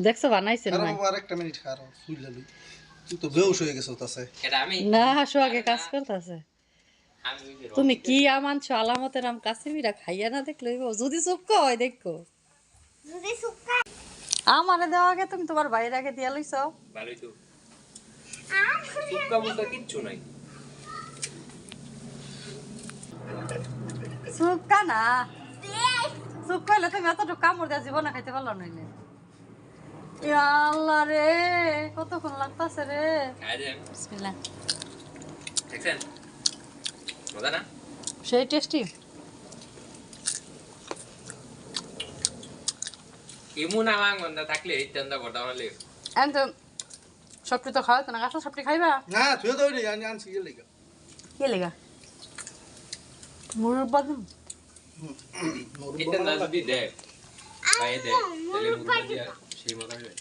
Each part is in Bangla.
দেখছো বানাইছেন আরে নাই? বাবা আরেকটা মিনিট খারাপ ফুইলা লই। তুই তো বেহুশ হয়ে গেছস তাছে। এটা আমি না হাসু আগে কাজ করতেছে। আমি ওই যে তুমি রকিতে কি আম আনছো আলামতের আম কাশ্মীরা খাইয়া না দেখলে হইবো? যদি চুক্কা হয় দেখো। আমারে দেওয়া আগে তুমি তোমার বাইরে আগে দিয়া লইছো। ভালোই তো সুক্কা মুক্কা কিচ্ছু নাই। চুক্কা না চুক্কা হইলে তুমি এতটুকু কামড় দেওয়া জীবনে খাইতে পারলো নইলে। ইয়া আল্লাহ রে কতক্ষণ লাগতাছে রে। খাই দেন বিসমিল্লাহ। দেখছেন মজা না? সেই টেস্টি। এমন আমার মনটা থাকলে এই তেন্দা বড় হলে এন্ড সবটি তো খাওয়া তো না আসলে সবটি খাইবা না তুই তো ওই আমি আনছি গেলে গা। কে লেগা মুরুর বাদাম এই তেন্দা যদি দেয় ভাই দেয় তাহলে মুরগি দিয়া সেই মজা হবে।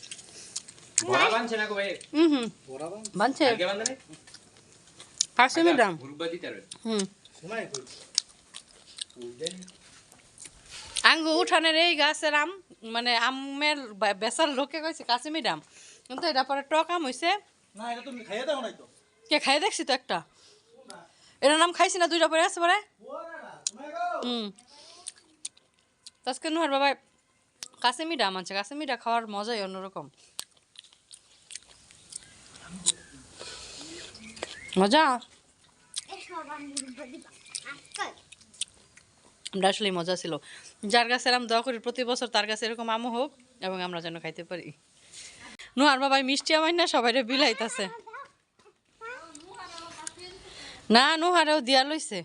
বড়া বানছে না গো ভাই? হুম বড় বান বানছে আগে বানছে না? কাশ্মীর দাম মুরগি দিতে হবে। হুম শোনাই কই আঙ্গু উঠানের এই গাছের আম মানে আমের বেচার লোকে কইছে কাশ্মীর আম কিন্তু এটা পরে টক আম হইছে। না এটা তুমি খাইয়া দাও নাই তো কে খাই দেখছি তো একটা এটার নাম খাইছি না দুইটা পরে আছে পরে হুম আজকে নুহার বাবা কাশ্মীর আম আছে কাশ্মীর খাওয়ার মজাই অন্যরকম মজা আমরা আসলে মজা ছিল যার গাছের আম দোয়া করি প্রতি বছর তার কাছে এরকম আমও হোক এবং আমরা যেন খাইতে পারি। নুহার বাবাই মিষ্টি আমাই না সবাই বিলাইতেছে না নুহারেও দিয়া লইছে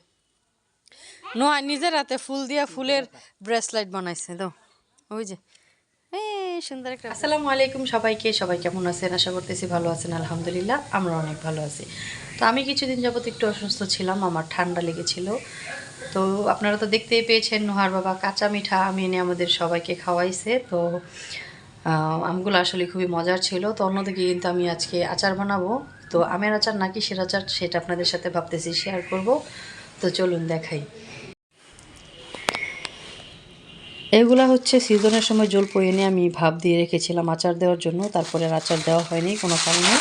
নোহা নিজের হাতে ফুল দিয়া ফুলের ব্রেসলাইট বানাইছে তো ওই যে এই সুন্দর একটা। আসসালামু আলাইকুম সবাইকে, সবাই কেমন আছেন? আশা করতেছি ভালো আছেন। আলহামদুলিল্লাহ আমরা অনেক ভালো আছি। তো আমি কিছুদিন যাবত একটু অসুস্থ ছিলাম, আমার ঠান্ডা লেগেছিল। তো আপনারা তো দেখতেই পেয়েছেন নোহার বাবা কাঁচা মিঠা আম এনে আমাদের সবাইকে খাওয়াইছে। তো আমগুলো আসলে খুবই মজার ছিল। তো অন্যদিকে কিন্তু আমি আজকে আচার বানাবো। তো আমের আচার না কিসের আচার সেটা আপনাদের সাথে ভাবতেছি শেয়ার করব। তো চলুন দেখাই। এগুলা হচ্ছে সিজনের সময় জলপাই এনে আমি ভাপ দিয়ে রেখেছিলাম আচার দেওয়ার জন্য, তারপরে আর আচার দেওয়া হয়নি কোনো কারণে।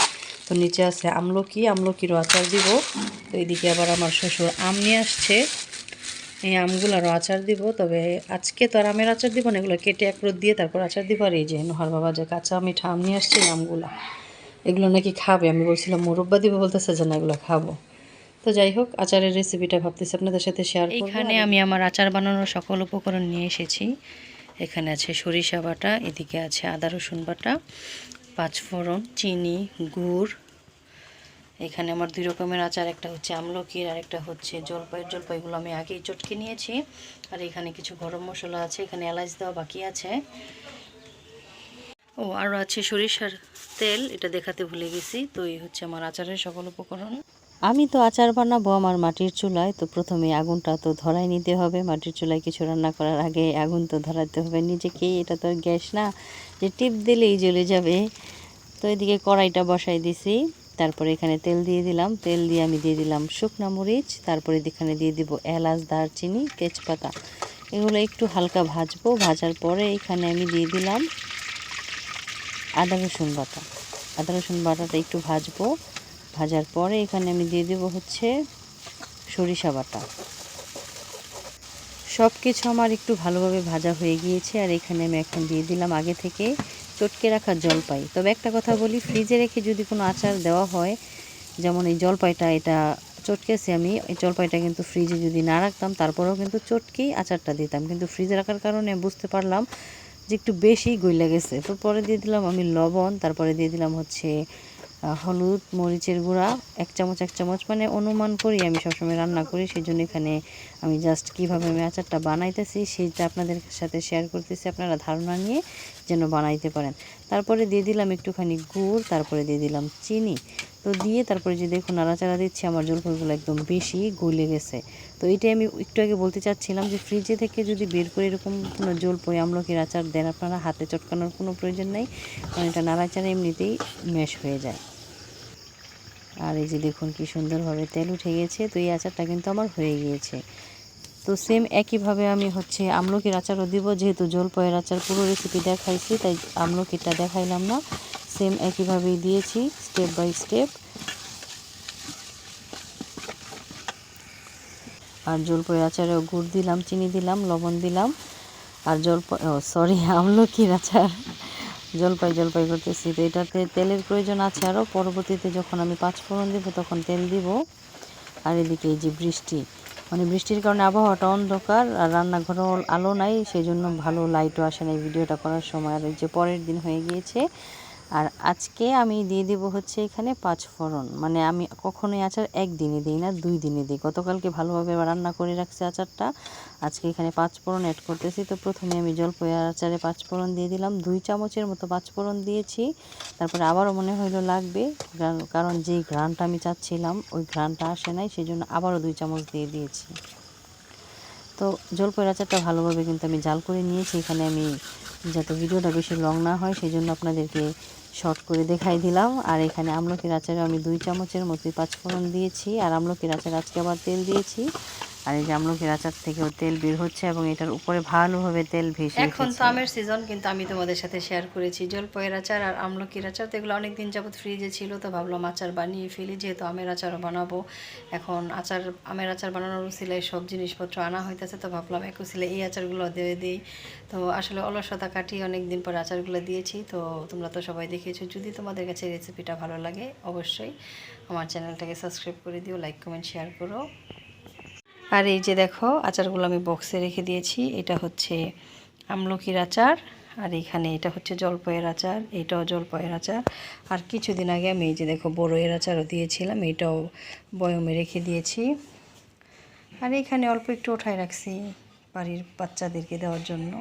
তো নিচে আছে আমলকিরও আচার দিব। তো এদিকে আবার আমার শ্বশুর আম নিয়ে আসছে, এই আমগুলোরও আচার দিব। তবে আজকে তো আর আমের আচার দিব না, এগুলো কেটে এক রোদ দিয়ে তারপর আচার দিব। আর এই যে নোহার বাবা যে কাঁচা মিঠা আম নিয়ে আসছে এই আমগুলা, এগুলো নাকি খাবে। আমি বলছিলাম মুরব্বা দিব, বলতেছে যে না এগুলো খাবো। তো যাই হোক আচারের রেসিপিটা ভাবতেছি আপনাদের সাথে শেয়ার করব। এখানে আমি আমার আচার বানানোর সকল উপকরণ নিয়ে এসেছি। এখানে আছে সরিষা বাটা, এদিকে আছে আদা রসুন বাটা, পাঁচফোড়ন, চিনি, গুড়। এখানে আমার দুই রকমের আচার, একটা হচ্ছে আমলকির আর একটা হচ্ছে জলপাইগুলো আমি আগেই চটকে নিয়েছি। আর এখানে কিছু গরম মশলা আছে, এখানে এলাচ দেওয়া বাকি আছে। ও আরও আছে সরিষার তেল, এটা দেখাতে ভুলে গেছি। তো এই হচ্ছে আমার আচারের সকল উপকরণ। আমি তো আচার বানাবো আমার মাটির চুলায়। তো প্রথমে আগুনটা তো ধরাই নিতে হবে। মাটির চুলায় কিছু রান্না করার আগে আগুন তো ধরাতে হবে নিজেকেই, এটা তো গ্যাস না যে টিপ দিলেই জ্বলে যাবে। তো এদিকে কড়াইটা বসাই দিছি, তারপরে এখানে তেল দিয়ে দিলাম। তেল দিয়ে আমি দিয়ে দিলাম শুকনা মরিচ, তারপরে এখানে দিয়ে দিব এলাচ, দারচিনি, তেজপাতা। এগুলো একটু হালকা ভাজবো। ভাজার পরে এখানে আমি দিয়ে দিলাম আদা রসুন বাটা। আদা রসুন বাটাটা একটু ভাজবো। ভাজার পরে এখানে আমি দিয়ে দেবো হচ্ছে সরিষা বাটা। সব কিছু আমার একটু ভালোভাবে ভাজা হয়ে গিয়েছে। আর এখানে আমি এখন দিয়ে দিলাম আগে থেকে চটকে রাখা জলপাই। তবে একটা কথা বলি, ফ্রিজে রেখে যদি কোনো আচার দেওয়া হয়, যেমন এই জলপাইটা, এটা চটকেছি আমি, এই জলপাইটা কিন্তু ফ্রিজে যদি না রাখতাম তারপরেও কিন্তু চটকেই আচারটা দিতাম, কিন্তু ফ্রিজে রাখার কারণে বুঝতে পারলাম যে একটু বেশি গইলা গেছে। তো পরে দিয়ে দিলাম আমি লবণ, তারপরে দিয়ে দিলাম হচ্ছে হলুদ, মরিচের গুঁড়া 1 চামচ, মানে অনুমান করি আমি সবসময় রান্না করি, সেই জন্য এখানে আমি জাস্ট কীভাবে আমি আচারটা বানাইতেছি সেইটা আপনাদের সাথে শেয়ার করতেছি, আপনারা ধারণা নিয়ে যেন বানাইতে পারেন। তারপরে দিয়ে দিলাম একটুখানি গুড়, তারপরে দিয়ে দিলাম চিনি। তো দিয়ে তারপরে যে দেখুন নাড়াচাড়া দিচ্ছি, আমার জলপাইগুলো একদম বেশি গলে গেছে। তো এইটাই আমি একটু আগে বলতে চাচ্ছিলাম যে ফ্রিজে থেকে যদি বের করে এরকম কোনো জলপাই আমলকির আচার দেন, আপনারা হাতে চটকানোর কোনো প্রয়োজন নেই, কারণ এটা নাড়াচাড়া এমনিতেই ম্যাশ হয়ে যায়। আর এই যে দেখুন কি সুন্দরভাবে তেল উঠে গেছে। তো এই আচারটা কিন্তু আমার হয়ে গিয়েছে। তো সেম একইভাবে আমি হচ্ছে আমলকির আচারও দিব, যেহেতু জলপাইয়ের আচার পুরো রেসিপি দেখাইছি তাই আমলকিটা দেখাইলাম না, সেম একইভাবেই দিয়েছি স্টেপ বাই স্টেপ। আর জলপাইয়ের আচারেও গুড় দিলাম, চিনি দিলাম, লবণ দিলাম। আর আমলকির আচার জলপাই করতেছি, তো এটাতে তেলের প্রয়োজন আছে আরও, পরবর্তীতে যখন আমি 5 ফোড়ন দিব তখন তেল দিব। আর এদিকে এই যে বৃষ্টি, মানে বৃষ্টির কারণে আবহাওয়াটা অন্ধকার আর রান্নাঘরেও আলো নাই, সেই জন্য ভালো লাইটও আসে না এই ভিডিওটা করার সময়। আর এই যে পরের দিন হয়ে গিয়েছে। আর আজকে আমি দিয়ে দিব হচ্ছে এখানে 5 ফোড়ন, মানে আমি কখনোই আচার একদিনে দিই না, 2 দিনে দিই। গতকালকে ভালোভাবে রান্না করে রাখছি আচারটা, আজকে এখানে 5 ফোড়ন অ্যাড করতেছি। তো প্রথমে আমি জলপাইয়ের আচারে 5 ফোড়ন দিয়ে দিলাম, 2 চামচের মতো 5 ফোড়ন দিয়েছি। তারপরে আবারও মনে হইলো লাগবে, কারণ যেই ঘ্রাণটা আমি চাচ্ছিলাম ওই ঘ্রাণটা আসে নাই, সেই জন্য আবারও 2 চামচ দিয়ে দিয়েছি। তো জলপাইয়ের আচারটা ভালোভাবে কিন্তু আমি জাল করে নিয়েছি। এখানে আমি যাতে ভিডিওটা বেশি লং না হয় সেই জন্য আপনাদেরকে শর্ট করে দেখাই দিলাম। আর এখানে আমলকির আচারে আমি 2 চামচের মতোই 5 ফোড়ন দিয়েছি। আর আমলকির আচার আজকে আবার তেল দিয়েছি। আর এই যে আমলকির আচার থেকেও তেল বের হচ্ছে এবং এটার উপরে ভালোভাবে তেল ভেসে উঠেছে। এখন তো আমের সিজন, কিন্তু আমি তোমাদের সাথে শেয়ার করেছি জলপাইয়ের আচার আর আমলকির আচার। তো এগুলো অনেকদিন যাবত ফ্রিজে ছিল, তো ভাবলাম আচার বানিয়ে ফেলি, যেহেতু আমের আচারও বানাবো। এখন আমের আচার বানানোর উসিলায় সব জিনিসপত্র আনা হইতেছে, তো ভাবলাম এক উসিলায় এই আচারগুলো দিয়ে দিই। তো আসলে অলসতা কাটিয়ে অনেকদিন পর আচারগুলো দিয়েছি। তো তোমরা তো সবাই দেখেছো, যদি তোমাদের কাছে রেসিপিটা ভালো লাগে অবশ্যই আমার চ্যানেলটাকে সাবস্ক্রাইব করে দিও, লাইক কমেন্ট শেয়ার করো। আর এই যে দেখো আচারগুলো আমি বক্সে রেখে দিয়েছি, এটা হচ্ছে আমলকির আচার, আর এখানে এটা হচ্ছে জলপাইয়ের আচার, এটাও জলপাইয়ের আচার। আর কিছুদিন আগে আমি এই যে দেখো বড়ইয়ের আচারও দিয়েছিলাম, এটাও বয়মে রেখে দিয়েছি। আর এখানে অল্প একটু ওঠায় রাখছি বাড়ির বাচ্চাদেরকে দেওয়ার জন্য।